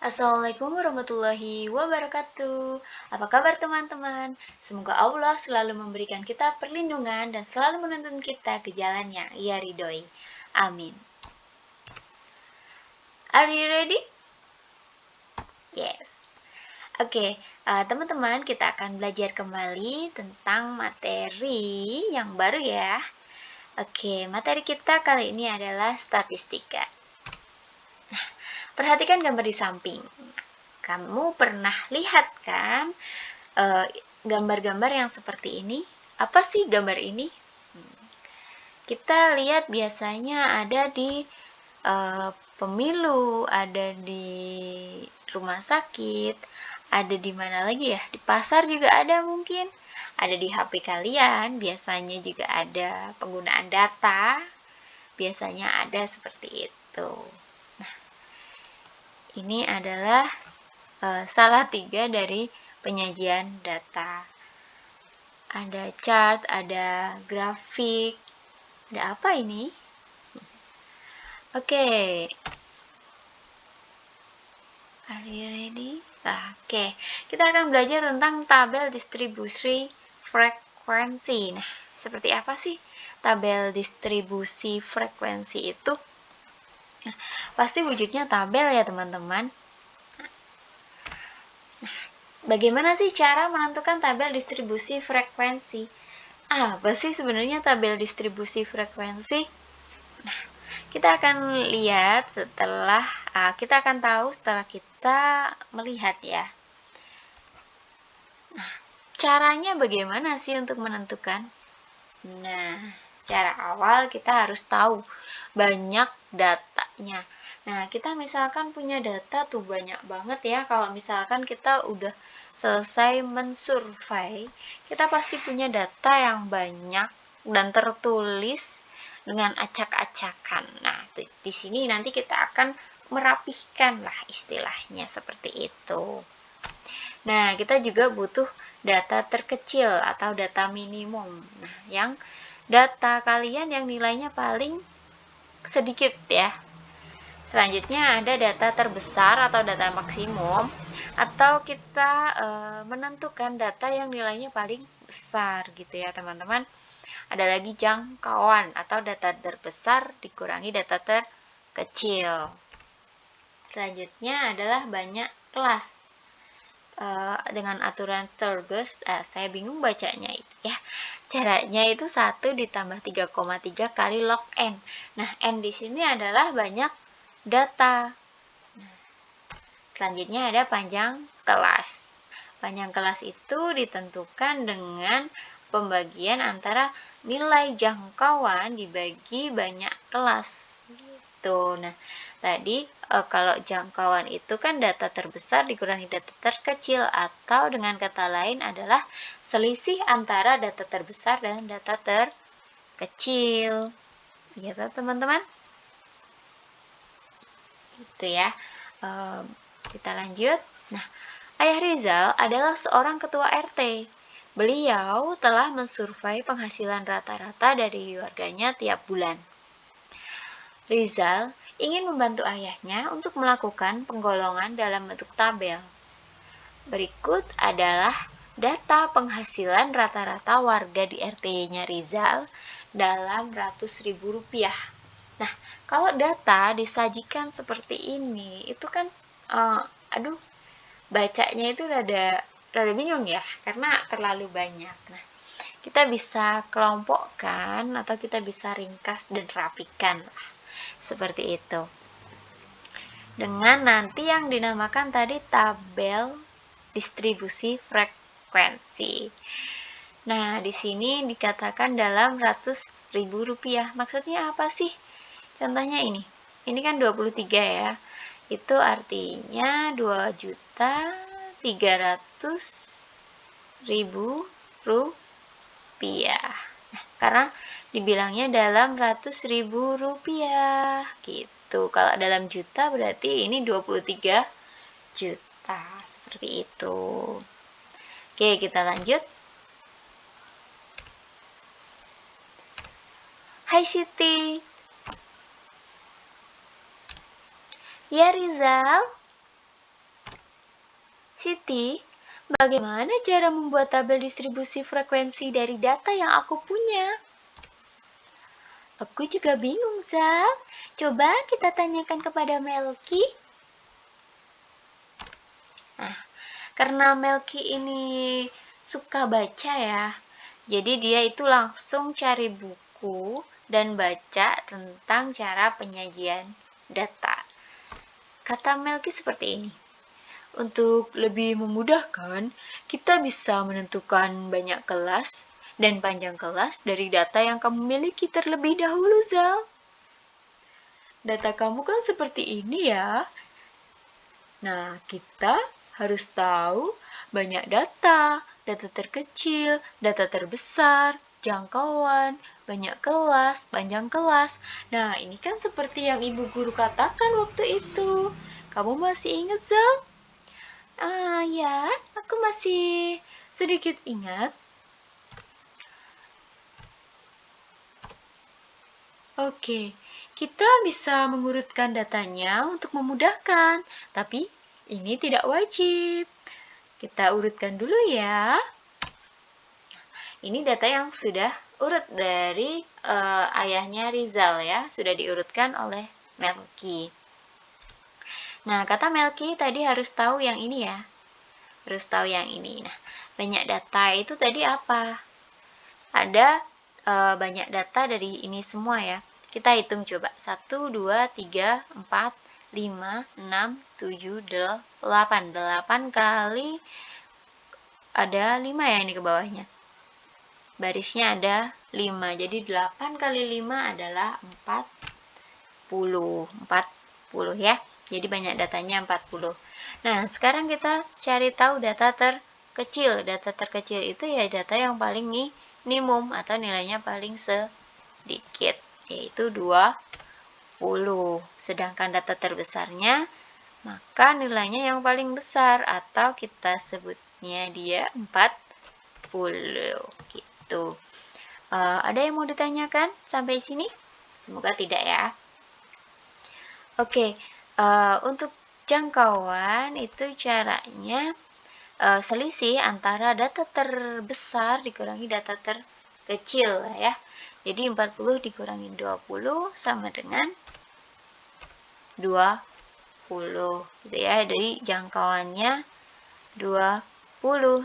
Assalamualaikum warahmatullahi wabarakatuh. Apa kabar teman-teman? Semoga Allah selalu memberikan kita perlindungan dan selalu menuntun kita ke jalan yang Ia ridhoi. Amin. Are you ready? Yes. Oke, teman-teman, kita akan belajar kembali tentang materi yang baru ya. Oke, materi kita kali ini adalah statistika. Nah, perhatikan gambar di samping. Kamu pernah lihat kan gambar-gambar yang seperti ini? Apa sih gambar ini? Kita lihat biasanya ada di pemilu, ada di rumah sakit, ada di mana lagi ya? Di pasar juga ada mungkin. Ada di HP kalian, biasanya juga ada penggunaan data. Biasanya ada seperti itu. Nah, ini adalah salah 3 dari penyajian data. Ada chart, ada grafik, ada apa ini? Oke. Are you ready? Oke, kita akan belajar tentang tabel distribusi frekuensi. Nah, seperti apa sih tabel distribusi frekuensi itu? Nah, pasti wujudnya tabel ya teman-teman. Nah, bagaimana sih cara menentukan tabel distribusi frekuensi? Apa sih sebenarnya tabel distribusi frekuensi? Nah, kita akan lihat setelah kita akan tahu setelah kita melihat ya. Nah, caranya bagaimana sih untuk menentukan? Nah, cara awal kita harus tahu banyak datanya. Nah, kita misalkan punya data tuh banyak banget ya. Kalau misalkan kita udah selesai mensurvei, kita pasti punya data yang banyak dan tertulis dengan acak-acakan. Nah, di sini nanti kita akan merapihkan lah istilahnya seperti itu. Nah, kita juga butuh data terkecil atau data minimum. Nah, yang data kalian yang nilainya paling sedikit ya. Selanjutnya ada data terbesar atau data maksimum, atau kita menentukan data yang nilainya paling besar gitu ya teman-teman. Ada lagi jangkauan atau data terbesar dikurangi data terkecil. Selanjutnya adalah banyak kelas. Dengan aturan Turgus, saya bingung bacanya itu ya. Caranya itu 1 ditambah 3,3 kali log N. Nah, N di sini adalah banyak data. Nah, selanjutnya ada panjang kelas. Panjang kelas itu ditentukan dengan pembagian antara nilai jangkauan dibagi banyak kelas. Gitu. Nah, tadi kalau jangkauan itu kan data terbesar dikurangi data terkecil, atau dengan kata lain adalah selisih antara data terbesar dan data terkecil. Ya teman-teman? Itu ya. Kita lanjut. Nah, Ayah Rizal adalah seorang ketua RT. Beliau telah mensurvei penghasilan rata-rata dari warganya tiap bulan. Rizal ingin membantu ayahnya untuk melakukan penggolongan dalam bentuk tabel. Berikut adalah data penghasilan rata-rata warga di RT-nya Rizal dalam ratus ribu rupiah. Nah, kalau data disajikan seperti ini, itu kan, bacanya itu rada bingung ya, karena terlalu banyak. Nah, kita bisa kelompokkan atau kita bisa ringkas dan rapikan lah. Seperti itu. Dengan nanti yang dinamakan tadi tabel distribusi frekuensi. Nah, di sini dikatakan dalam ratus ribu rupiah. Maksudnya apa sih? Contohnya ini. Ini kan 23 ya. Itu artinya 2.300.000 rupiah. Nah, karena dibilangnya dalam ratus ribu rupiah gitu. Kalau dalam juta berarti ini 23 juta. Seperti itu. Oke, kita lanjut. Hai Siti. Ya Rizal. Siti, bagaimana cara membuat tabel distribusi frekuensi dari data yang aku punya? Aku juga bingung, Zal. Coba kita tanyakan kepada Melki. Nah, karena Melki ini suka baca ya, jadi dia itu langsung cari buku dan baca tentang cara penyajian data. Kata Melki seperti ini. Untuk lebih memudahkan, kita bisa menentukan banyak kelas dan panjang kelas dari data yang kamu miliki terlebih dahulu, Zal. Data kamu kan seperti ini ya. Nah, kita harus tahu banyak data, data terkecil, data terbesar, jangkauan, banyak kelas, panjang kelas. Nah, ini kan seperti yang ibu guru katakan waktu itu. Kamu masih ingat, Zal? Ya, aku masih sedikit ingat. Oke, kita bisa mengurutkan datanya untuk memudahkan, tapi ini tidak wajib. Kita urutkan dulu ya. Ini data yang sudah urut dari ayahnya Rizal ya, sudah diurutkan oleh Melki. Nah, kata Melki tadi harus tahu yang ini ya. Harus tahu yang ini. Nah, banyak data itu tadi apa? Ada banyak data dari ini semua ya. Kita hitung coba. 1, 2, 3, 4, 5, 6, 7, 8. 8 kali ada 5 ya ini ke bawahnya. Barisnya ada 5. Jadi 8 kali 5 adalah 40. 40 ya. Jadi banyak datanya 40. Nah, sekarang kita cari tahu data terkecil. Data terkecil itu ya data yang paling minimum atau nilainya paling sedikit, yaitu 20. Sedangkan data terbesarnya, maka nilainya yang paling besar atau kita sebutnya dia 40. Gitu. Ada yang mau ditanyakan sampai sini? Semoga tidak ya. Oke. Untuk jangkauan itu caranya selisih antara data terbesar dikurangi data terkecil ya. Jadi 40 dikurangi 20 sama dengan 20 gitu ya. Jadi jangkauannya 20.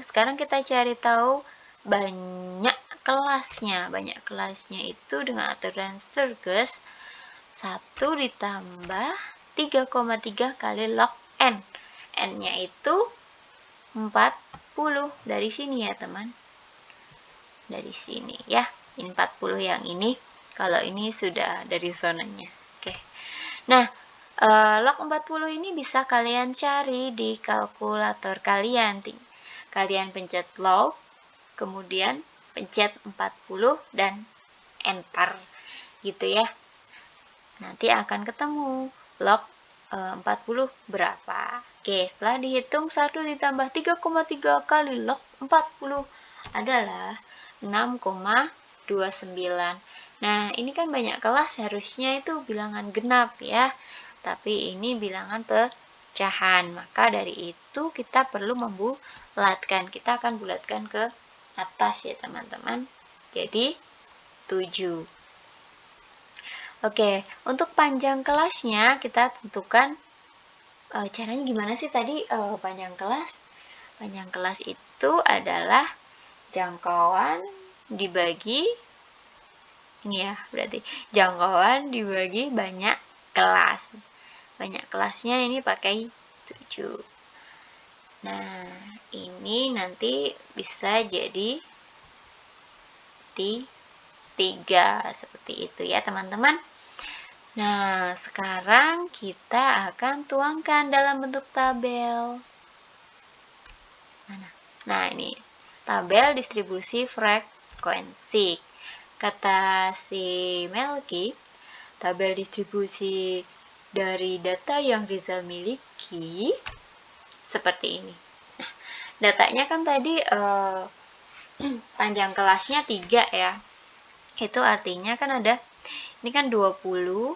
Sekarang kita cari tahu banyak kelasnya. Banyak kelasnya itu dengan aturan Sturges 1 ditambah 3,3 kali log N. N-nya itu 40. Dari sini ya teman. Dari sini ya. Ini 40 yang ini. Kalau ini sudah dari zonanya. Oke. Nah, log 40 ini bisa kalian cari di kalkulator kalian. Kalian pencet log, kemudian pencet 40 dan enter. Gitu ya. Nanti akan ketemu log 40 berapa. Oke, setelah dihitung 1 ditambah 3,3 kali log 40 adalah 6,29. Nah, ini kan banyak kelas, harusnya itu bilangan genap ya. Tapi ini bilangan pecahan. Maka dari itu kita perlu membulatkan. Kita akan bulatkan ke atas ya teman-teman. Jadi 7. Oke, untuk panjang kelasnya kita tentukan caranya gimana sih tadi panjang kelas? Panjang kelas itu adalah jangkauan dibagi ini ya, berarti jangkauan dibagi banyak kelas. Banyak kelasnya ini pakai 7. Nah, ini nanti bisa jadi 3 seperti itu ya teman-teman. Nah, sekarang kita akan tuangkan dalam bentuk tabel. Nah, ini tabel distribusi frekuensi. Kata si Melki, tabel distribusi dari data yang Rizal miliki seperti ini. Nah, datanya kan tadi panjang kelasnya 3 ya. Itu artinya kan ada, ini kan 20.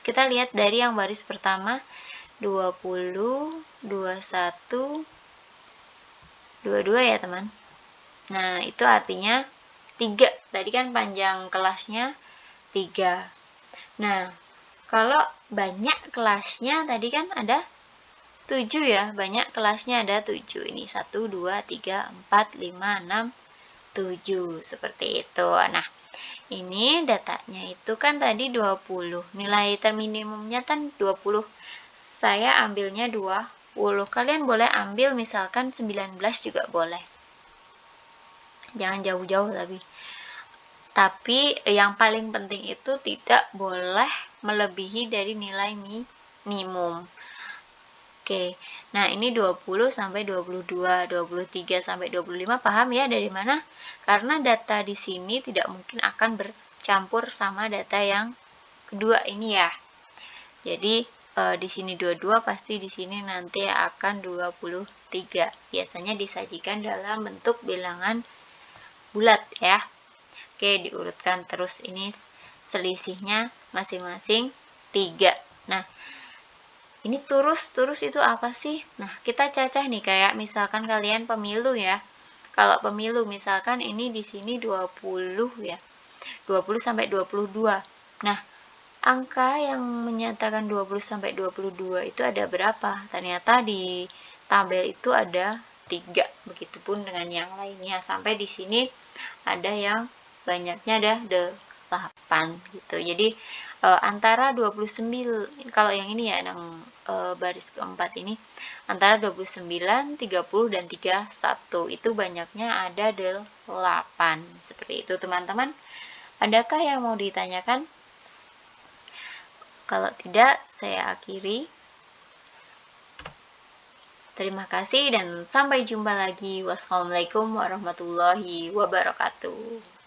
Kita lihat dari yang baris pertama, 20, 21, 22 ya teman. Nah, itu artinya 3. Tadi kan panjang kelasnya 3. Nah, kalau banyak kelasnya tadi kan ada 7 ya. Banyak kelasnya ada 7. Ini 1, 2, 3, 4, 5, 6, 7. Seperti itu. Nah, ini datanya itu kan tadi 20. Nilai terminimumnya kan 20. Saya ambilnya 20. Kalian boleh ambil misalkan 19 juga boleh. Jangan jauh-jauh tapi yang paling penting itu tidak boleh melebihi dari nilai minimum. Oke, nah ini 20 sampai 22, 23 sampai 25, paham ya dari mana? Karena data di sini tidak mungkin akan bercampur sama data yang kedua ini ya. Jadi di sini 22, pasti di sini nanti akan 23. Biasanya disajikan dalam bentuk bilangan bulat ya. Oke, diurutkan terus, ini selisihnya masing-masing 3. Nah, ini turus itu apa sih? Nah, kita cacah nih, kayak misalkan kalian pemilu ya. Kalau pemilu misalkan ini di sini 20 ya. 20 sampai 22. Nah, angka yang menyatakan 20 sampai 22 itu ada berapa? Ternyata di tabel itu ada 3. Begitupun dengan yang lainnya. Sampai di sini ada yang banyaknya ada 8 gitu. Jadi antara 29, kalau yang ini ya, yang baris keempat ini, antara 29, 30 dan 31 itu banyaknya ada 8. Seperti itu teman-teman. Adakah yang mau ditanyakan? Kalau tidak, saya akhiri. Terima kasih dan sampai jumpa lagi. Wassalamualaikum warahmatullahi wabarakatuh.